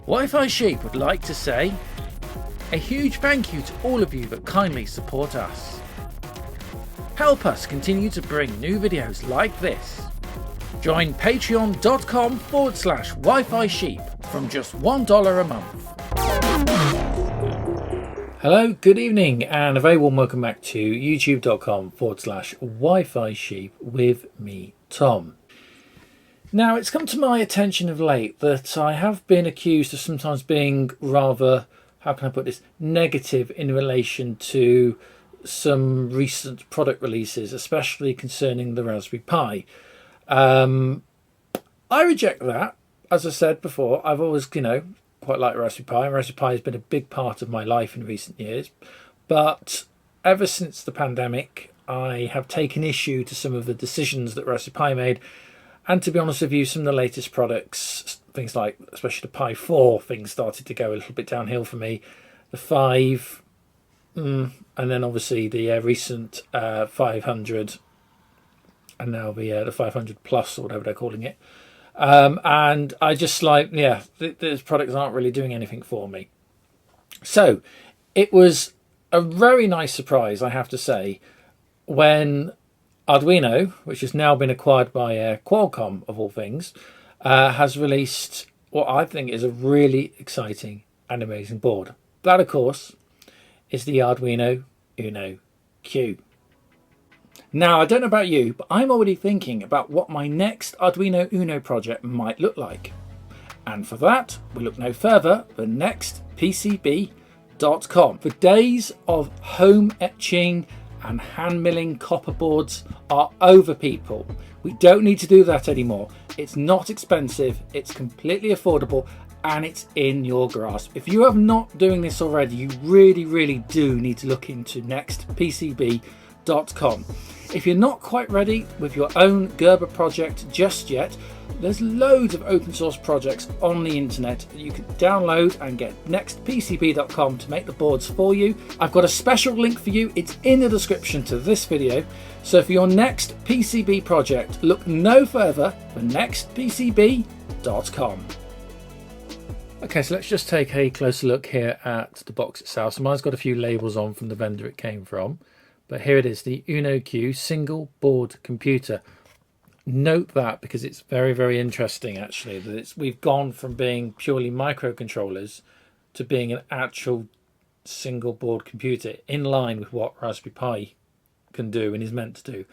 Wi-Fi Sheep would like to say a huge thank you to all of you that kindly support us. Help us continue to bring new videos like this. Join patreon.com/Wi-Fi Sheep from just $1 a month. Hello, good evening, and a very warm welcome back to youtube.com/Wi-Fi Sheep with me, Tom. Now, it's come to my attention of late that I have been accused of sometimes being rather, how can I put this, negative in relation to some recent product releases, especially concerning the Raspberry Pi. I reject that. As I said before, I've always, quite liked Raspberry Pi. Raspberry Pi has been a big part of my life in recent years. But ever since the pandemic, I have taken issue to some of the decisions that Raspberry Pi made. And to be honest with you, some of the latest products, things like, especially the Pi 4, things started to go a little bit downhill for me. The 5, and then obviously the recent 500, and now the 500 Plus, or whatever they're calling it. And I just these products aren't really doing anything for me. So it was a very nice surprise, I have to say, when Arduino, which has now been acquired by Qualcomm of all things, has released what I think is a really exciting and amazing board. That, of course, is the Arduino UnoQ. Now, I don't know about you, but I'm already thinking about what my next Arduino Uno project might look like. And for that, we look no further than NextPCB.com. The days of home etching and hand milling copper boards are over, people. We don't need to do that anymore. It's not expensive, it's completely affordable, and it's in your grasp. If you are not doing this already, you really do need to look into NextPCB.com. If you're not quite ready with your own Gerber project just yet, there's loads of open source projects on the internet that you can download and get nextpcb.com to make the boards for you. I've got a special link for you. It's in the description to this video. So for your next PCB project, look no further than nextpcb.com. Okay, so let's just take a closer look here at the box itself. So mine's got a few labels on from the vendor it came from. But here it is, the UnoQ single board computer. Note that because it's very interesting, actually, that we've gone from being purely microcontrollers to being an actual single board computer in line with what Raspberry Pi can do and is meant to do.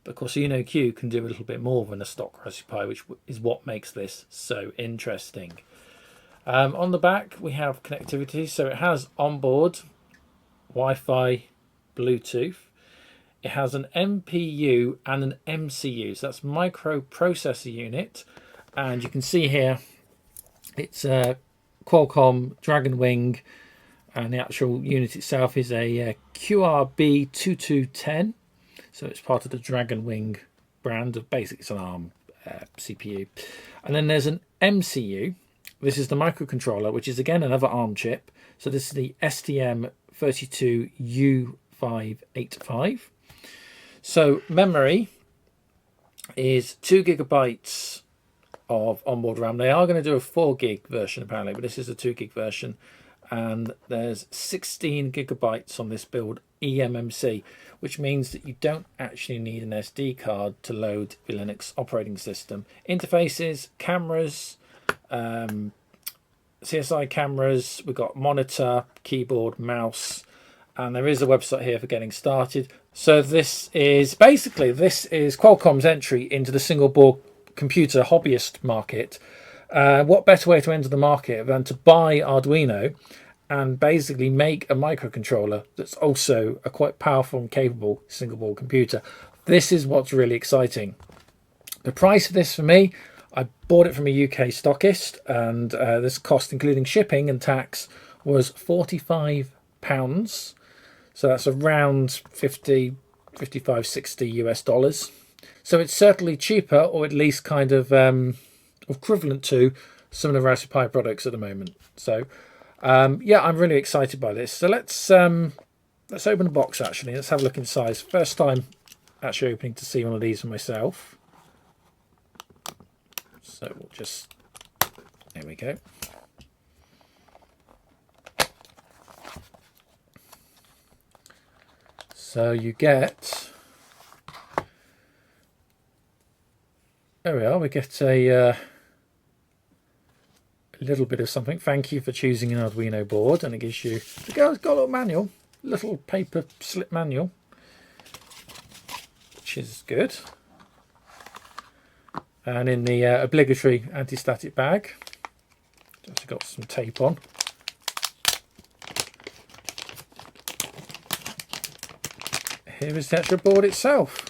But of course, UnoQ can do a little bit more than a stock Raspberry Pi, which is what makes this so interesting. On the back, we have connectivity. So it has onboard Wi-Fi, Bluetooth. It has an MPU and an MCU, so that's microprocessor unit. And you can see here, it's a Qualcomm Dragon Wing, and the actual unit itself is a QRB2210. So it's part of the Dragon Wing brand of basically it's an ARM CPU. And then there's an MCU. This is the microcontroller, which is again another ARM chip. So this is the STM32U585. So memory is 2 GB of onboard RAM. They are going to do a 4 gig version apparently, but this is a 2 gig version. And there's 16 GB on this build eMMC, which means that you don't actually need an SD card to load the Linux operating system. Interfaces, cameras, CSI cameras, we've got monitor, keyboard, mouse, and there is a website here for getting started. So this is Qualcomm's entry into the single board computer hobbyist market. What better way to enter the market than to buy Arduino and basically make a microcontroller that's also a quite powerful and capable single board computer. This is what's really exciting. The price of this for me, I bought it from a UK stockist, and this cost, including shipping and tax, was £45. So that's around 55, 60 US dollars. So it's certainly cheaper, or at least kind of equivalent to some of the Raspberry Pi products at the moment. So yeah, I'm really excited by this. So let's open the box actually. Let's have a look inside. First time actually opening to see one of these for myself. So we'll just, there we go. So you get, there we are, we get a little bit of something. Thank you for choosing an Arduino board, and it gives you, it's got a little manual, little paper slip manual, which is good. And in the obligatory anti-static bag, it's got some tape on. Here is the actual board itself.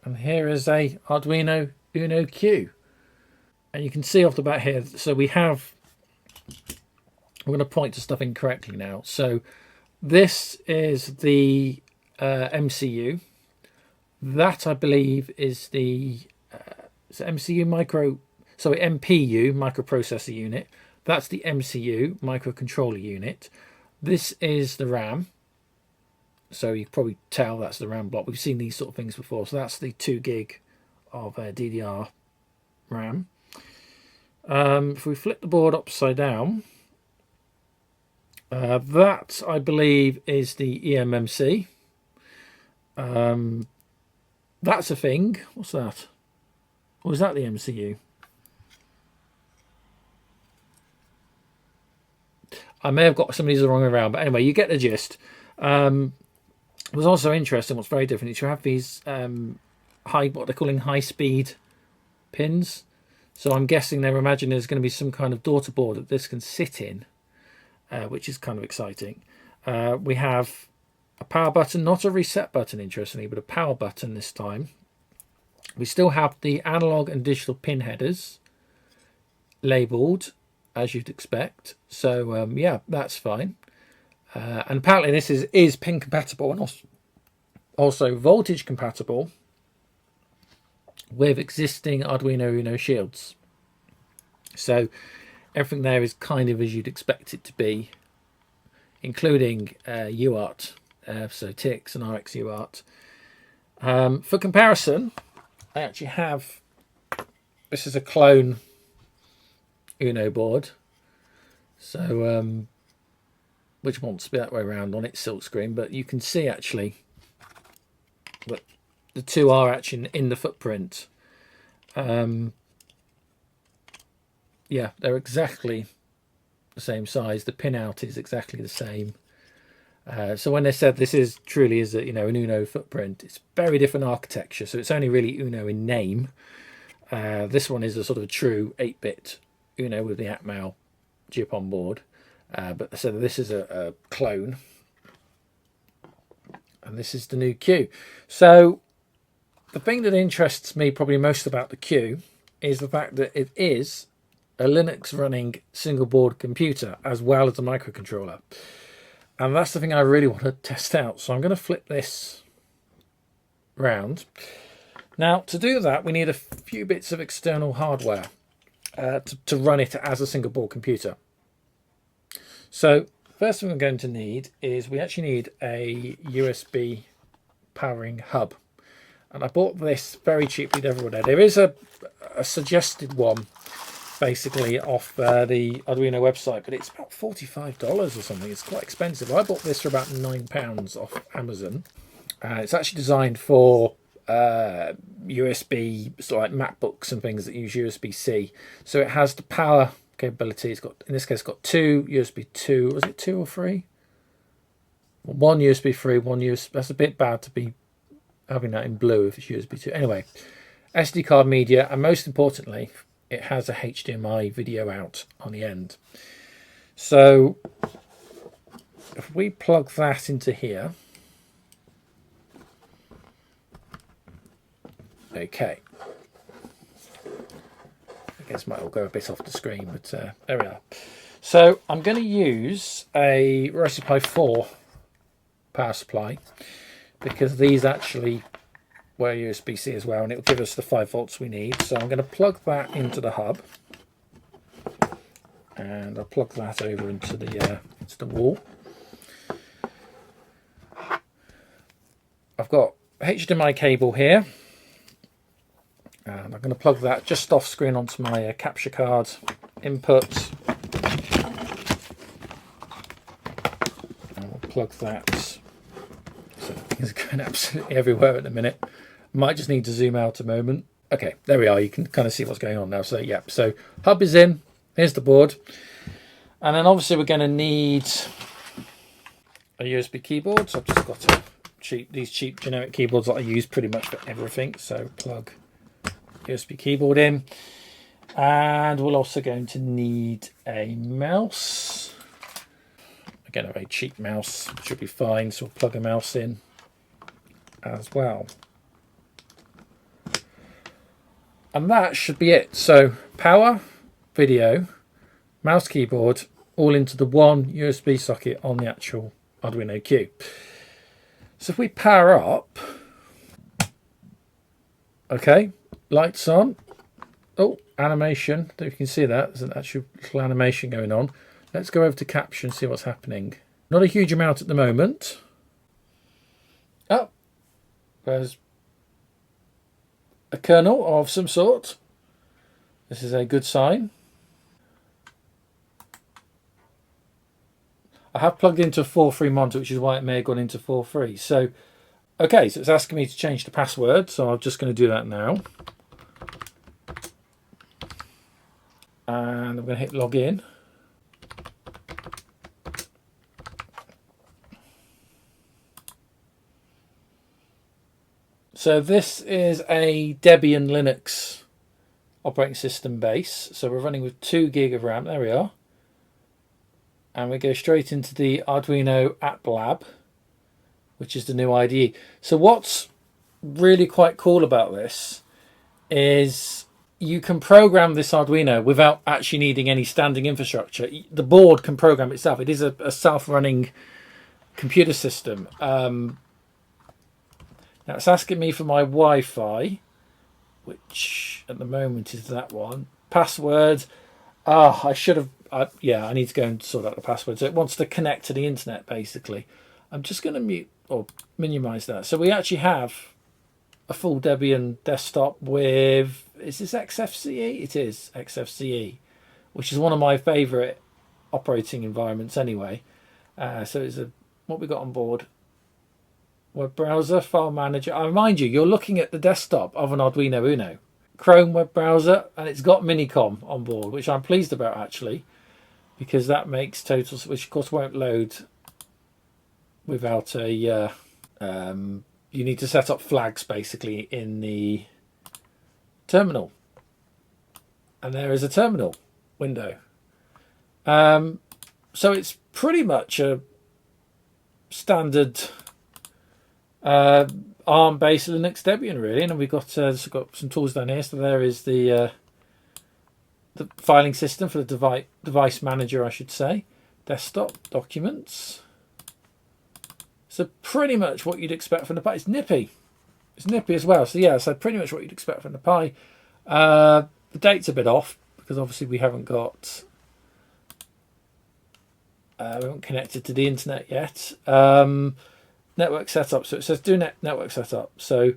And here is a Arduino UnoQ. And you can see off the back here, so we have, I'm going to point to stuff incorrectly now. So this is the MCU. That, I believe, is the MCU MPU, microprocessor unit. That's the MCU, microcontroller unit. This is the RAM. So you can probably tell that's the RAM block. We've seen these sort of things before. So that's the 2 gig of DDR RAM. If we flip the board upside down, that, I believe, is the eMMC. That's a thing. What's that? Or is that the MCU? I may have got some of these the wrong way around, but anyway, you get the gist. What's also interesting, what's very different, is you have these what they're calling high-speed pins. So I'm guessing they're imagining there's going to be some kind of daughter board that this can sit in, which is kind of exciting. We have a power button, not a reset button, interestingly, but a power button this time. We still have the analog and digital pin headers labelled, as you'd expect. So, yeah, that's fine. And apparently this is pin compatible and also voltage compatible with existing Arduino Uno shields. So everything there is kind of as you'd expect it to be, including UART. So TIX and RX UART. For comparison, I actually have, this is a clone Uno board, so which wants to be that way around on its silk screen, but you can see actually that the two are actually in the footprint. Yeah, they're exactly the same size. The pinout is exactly the same. So when they said this is truly is a, an Uno footprint, it's very different architecture. So it's only really Uno in name. This one is a sort of true 8-bit Uno with the Atmel chip on board. But so this is a clone, and this is the new Q. So the thing that interests me probably most about the Q is the fact that it is a Linux running single board computer as well as a microcontroller. And that's the thing I really want to test out. So I'm going to flip this round. Now, to do that, we need a few bits of external hardware to run it as a single board computer. So first thing we're going to need is we actually need a USB powering hub. And I bought this very cheaply everywhere. There is a suggested one basically off the Arduino website, but it's about $45 or something. It's quite expensive. I bought this for about £9 off Amazon. It's actually designed for USB, sort of like MacBooks and things that use USB-C. So it has the power capability. It's got, in this case, got two USB 2. Was it 2 or 3? Well, one USB 3, one USB. That's a bit bad to be having that in blue if it's USB 2. Anyway, SD card media, and most importantly, it has a HDMI video out on the end. So if we plug that into here, okay. I guess might all go a bit off the screen, but there we are. So I'm going to use a Raspberry Pi 4 power supply because these actually were USB-C as well, and it will give us the 5 volts we need. So I'm going to plug that into the hub, and I'll plug that over into the wall. I've got a HDMI cable here, and I'm going to plug that just off screen onto my capture card input. And unplug that. So things are going absolutely everywhere at the minute. Might just need to zoom out a moment. Okay, there we are. You can kind of see what's going on now. So yeah, so hub is in. Here's the board. And then obviously we're going to need a USB keyboard. So I've just got these cheap generic keyboards that I use pretty much for everything. So plug USB keyboard in. And we're also going to need a mouse. Again, a very cheap mouse should be fine. So we'll plug a mouse in as well. And that should be it. So power, video, mouse, keyboard, all into the one USB socket on the actual Arduino Q. So if we power up, okay, lights on. Oh, animation. I don't know if you can see that. There's an actual little animation going on. Let's go over to capture and see what's happening. Not a huge amount at the moment. Oh, there's a kernel of some sort. This is a good sign. I have plugged into a 4.3 monitor, which is why it may have gone into 4.3. So, okay, so it's asking me to change the password, so I'm just going to do that now. And I'm going to hit login. So this is a Debian Linux operating system base. So we're running with 2 gig of RAM. There we are. And we go straight into the Arduino App Lab, which is the new IDE. So what's really quite cool about this is you can program this Arduino without actually needing any standing infrastructure. The board can program itself. It is a self-running computer system. Now it's asking me for my Wi-Fi, which at the moment is that one. Password. I should have. Yeah, I need to go and sort out the password. So it wants to connect to the internet, basically. I'm just going to mute or minimize that. So we actually have a full Debian desktop with, is this XFCE? It is XFCE, which is one of my favorite operating environments anyway. So it's what we got on board. Web browser, file manager. I remind you, you're looking at the desktop of an Arduino Uno. Chrome web browser, and it's got Minicom on board, which I'm pleased about actually, because that makes total, which of course won't load without a, you need to set up flags basically in the terminal. And there is a terminal window. So it's pretty much a standard ARM-based Linux Debian, really, and we've got some tools down here. So there is the filing system for the device manager, I should say. Desktop documents. So pretty much what you'd expect from the Pi. It's nippy. It's nippy as well. So yeah, so pretty much what you'd expect from the Pi. The date's a bit off because obviously we haven't got. We haven't connected to the internet yet. Network setup. So it says do network setup. So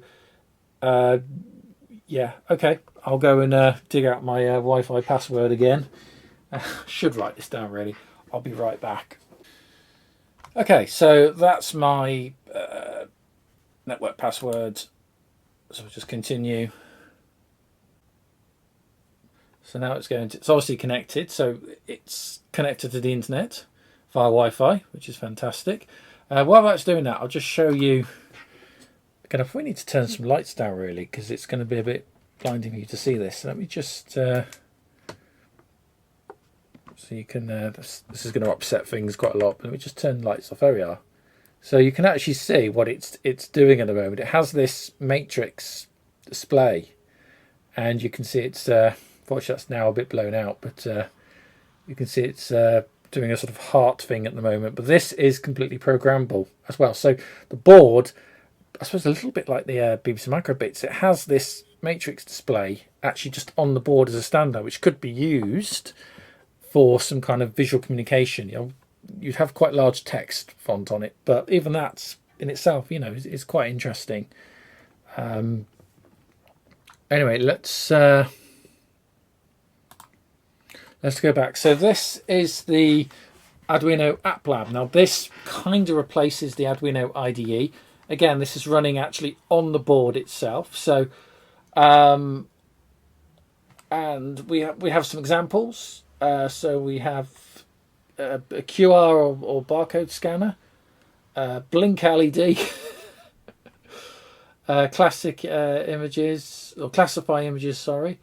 yeah, okay. I'll go and dig out my Wi-Fi password again. Should write this down really. I'll be right back. Okay, so that's my network password. So we'll just continue. So now it's it's obviously connected. So it's connected to the internet via Wi-Fi, which is fantastic. While that's doing that, I'll just show you. Again, we need to turn some lights down really, because it's going to be a bit blinding for you to see this. So let me just so you can. This is going to upset things quite a lot. But let me just turn the lights off. There we are. So you can actually see what it's doing at the moment. It has this matrix display, and you can see it's. Unfortunately, that's now a bit blown out, but you can see it's. Doing a sort of heart thing at the moment, but this is completely programmable as well. So the board, I suppose a little bit like the BBC Microbits, it has this matrix display actually just on the board as a standard, which could be used for some kind of visual communication. You know, you'd have quite large text font on it, but even that in itself, you know, is quite interesting. Anyway, let's go back. So this is the Arduino App Lab. Now this kind of replaces the Arduino IDE. Again, this is running actually on the board itself. So, and we have some examples. So we have a QR or barcode scanner, blink LED, classic images or classify images, sorry,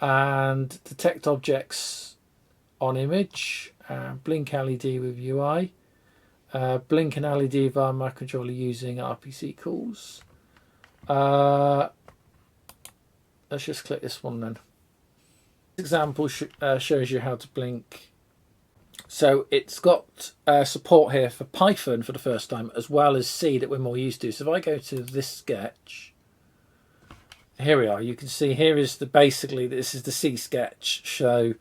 and detect objects on image, blink LED with UI, blink and LED via microcontroller using RPC calls. Let's just click this one then. This example shows you how to blink. So it's got support here for Python for the first time, as well as C that we're more used to. So if I go to this sketch, here we are. You can see here is basically this is the C sketch. So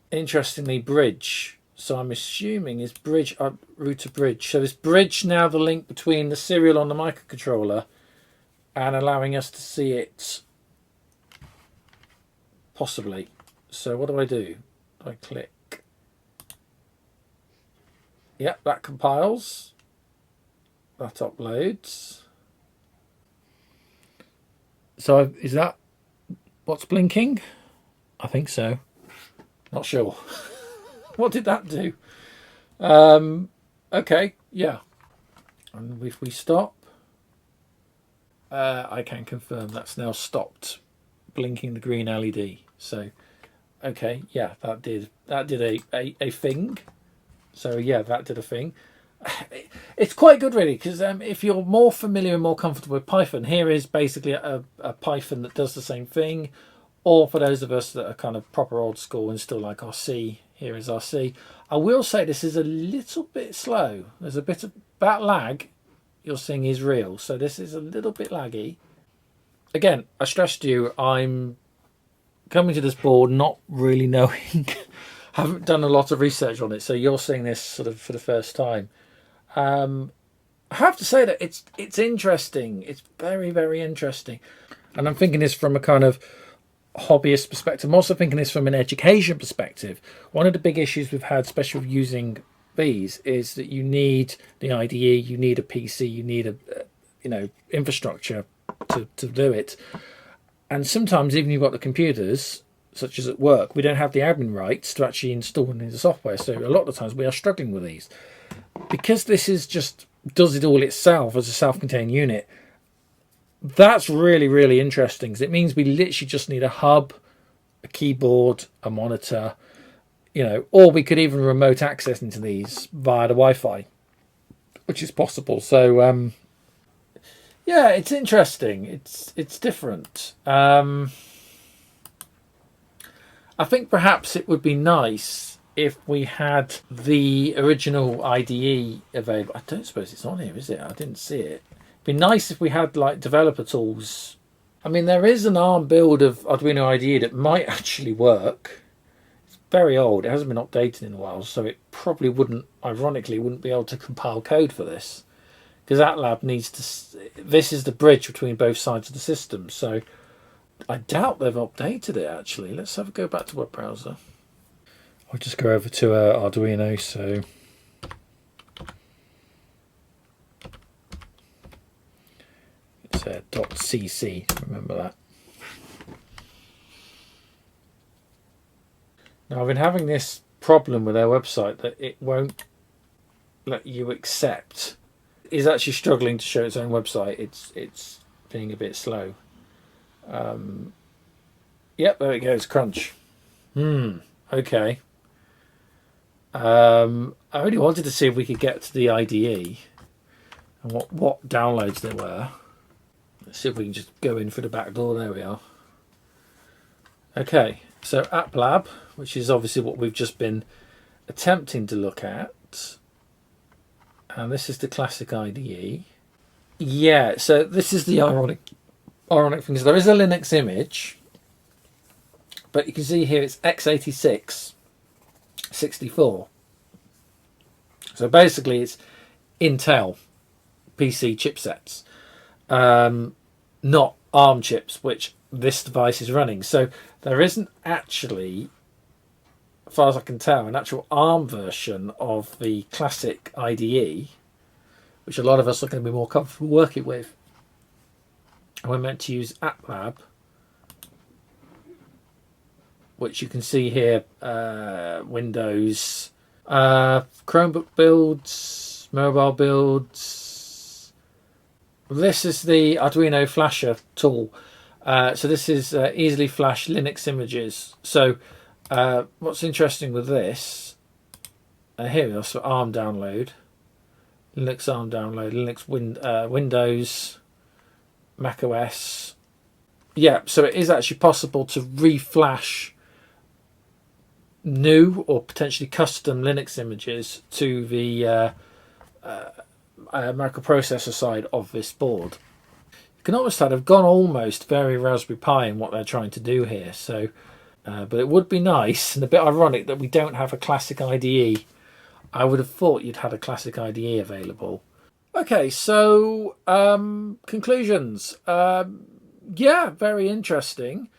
interestingly, bridge. So I'm assuming is bridge route to bridge. So is bridge now the link between the serial on the microcontroller and allowing us to see it? Possibly. So what do? I click. Yep, that compiles. That uploads. So is that what's blinking? I think so. Not sure. What did that do? Okay, yeah. And if we stop, I can confirm that's now stopped blinking the green LED. So, okay, yeah, that did a thing. So yeah, that did a thing. It's quite good really, because if you're more familiar and more comfortable with Python, here is basically a Python that does the same thing. Or for those of us that are kind of proper old school and still like our C, here is our C. I will say this is a little bit slow. There's a bit of that lag you're seeing is real. So this is a little bit laggy. Again, I stressed to you, I'm coming to this board not really knowing, haven't done a lot of research on it. So you're seeing this sort of for the first time. I have to say that it's interesting. It's very, very interesting. And I'm thinking this from a kind of hobbyist perspective. I'm also thinking this from an education perspective. One of the big issues we've had, especially with using these, is that you need the IDE, you need a PC, you need a infrastructure to do it. And sometimes even you've got the computers, such as at work, we don't have the admin rights to actually install the software. So a lot of the times we are struggling with these. Because this is just does it all itself as a self-contained unit, that's really, really interesting, because it means we literally just need a hub, a keyboard, a monitor, or we could even remote access into these via the Wi-Fi, which is possible. So, yeah, it's interesting. It's different. I think perhaps it would be nice if we had the original IDE available. I don't suppose it's on here, is it? I didn't see it. Be nice if we had like developer tools. I mean, there is an ARM build of Arduino IDE that might actually work. It's very old. It hasn't been updated in a while, so it probably wouldn't be able to compile code for this, because AtLab needs to. This is the bridge between both sides of the system. So I doubt they've updated it actually. Let's go back to web browser. I'll just go over to Arduino. So. .cc, remember that. Now I've been having this problem with their website that it won't let you accept. It's actually struggling to show its own website. It's being a bit slow. Yep, there it goes. Crunch. Okay. I really wanted to see if we could get to the IDE and what downloads there were. Let's see if we can just go in through the back door. There we are. Okay, so App Lab, which is obviously what we've just been attempting to look at. And this is the classic IDE. Yeah, so this is the ironic thing. So there is a Linux image, but you can see here it's x86 64. So basically it's Intel PC chipsets. Not ARM chips, which this device is running. So there isn't actually as far as I can tell, an actual ARM version of the classic IDE, which a lot of us are going to be more comfortable working with. And we're meant to use MacLeod, which you can see here, Windows, Chromebook builds, mobile builds. This is the Arduino flasher tool. So this is easily flash Linux images. So what's interesting with this, here we are, so ARM download, Linux ARM download, Linux Windows, Mac OS. Yeah, so it is actually possible to reflash new or potentially custom Linux images to the microprocessor side of this board. You can almost say they've gone almost very Raspberry Pi in what they're trying to do here. So, but it would be nice and a bit ironic that we don't have a classic IDE. I would have thought you'd had a classic IDE available. Okay, so conclusions. Yeah, very interesting.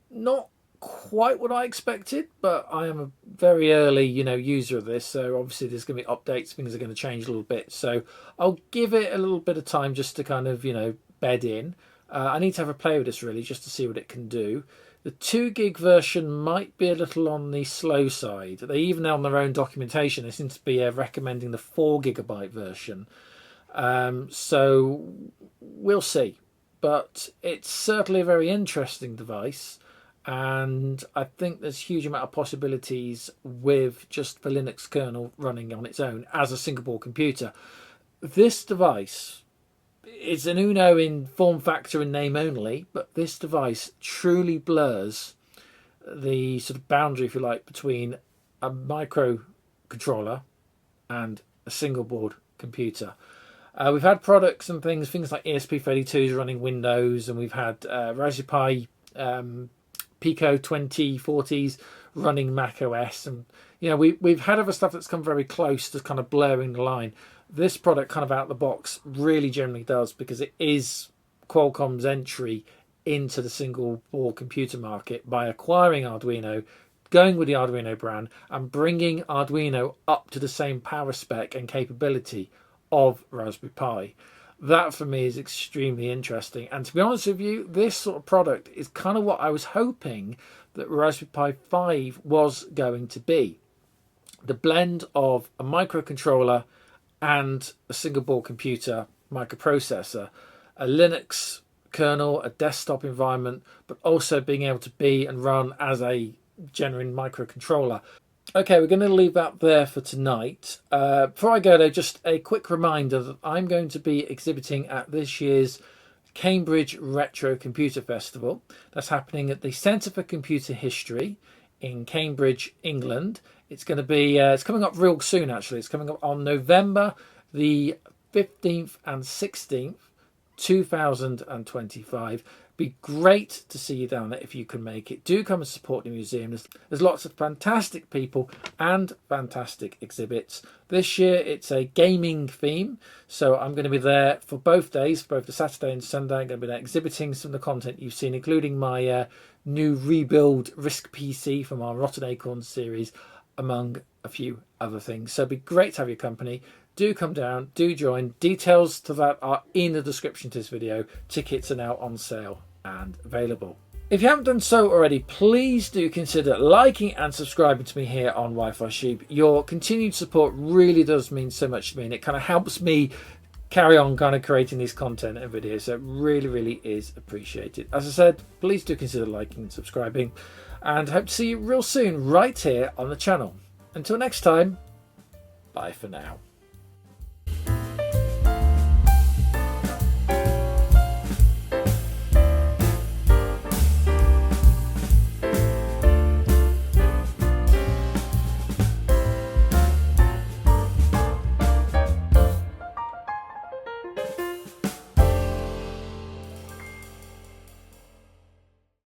Not quite what I expected, but I am a very early, user of this. So obviously there's going to be updates. Things are going to change a little bit. So I'll give it a little bit of time just to kind of, bed in. I need to have a play with this really just to see what it can do. The 2 gig version might be a little on the slow side. They even on their own documentation, they seem to be recommending the 4 gigabyte version. So we'll see. But it's certainly a very interesting device. And I think there's a huge amount of possibilities with just the Linux kernel running on its own as a single board computer. This device is an Uno in form factor and name only, but this device truly blurs the sort of boundary, if you like, between a microcontroller and a single board computer. We've had products and things like ESP32s running Windows, and we've had Raspberry Pi Pico 2040s running Mac OS, and we've had other stuff that's come very close to kind of blurring the line. This product kind of out of the box really generally does, because it is Qualcomm's entry into the single board computer market by acquiring Arduino, going with the Arduino brand and bringing Arduino up to the same power spec and capability of Raspberry Pi. That for me is extremely interesting, and to be honest with you, this sort of product is kind of what I was hoping that Raspberry Pi 5 was going to be. The blend of a microcontroller and a single board computer microprocessor, a Linux kernel, a desktop environment, but also being able to be and run as a genuine microcontroller. Okay, we're going to leave that there for tonight. Before I go though, just a quick reminder that I'm going to be exhibiting at this year's Cambridge Retro Computer Festival. That's happening at the Centre for Computer History in Cambridge, England. It's going to be, it's coming up real soon actually. It's coming up on November the 15th and 16th, 2025. Be great to see you down there if you can make it. Do come and support the museum. There's lots of fantastic people and fantastic exhibits. This year it's a gaming theme, so I'm going to be there for both days, both the Saturday and Sunday. I'm going to be there exhibiting some of the content you've seen, including my new rebuild RISC PC from our Rotten Acorns series, among a few other things. So it'd be great to have your company. Do come down, do join. Details to that are in the description to this video. Tickets are now on sale and available. If you haven't done so already, please do consider liking and subscribing to me here on Wi-Fi Sheep. Your continued support really does mean so much to me, and it kind of helps me carry on kind of creating these content and videos. So it really, really is appreciated. As I said, please do consider liking and subscribing, and hope to see you real soon right here on the channel. Until next time, bye for now.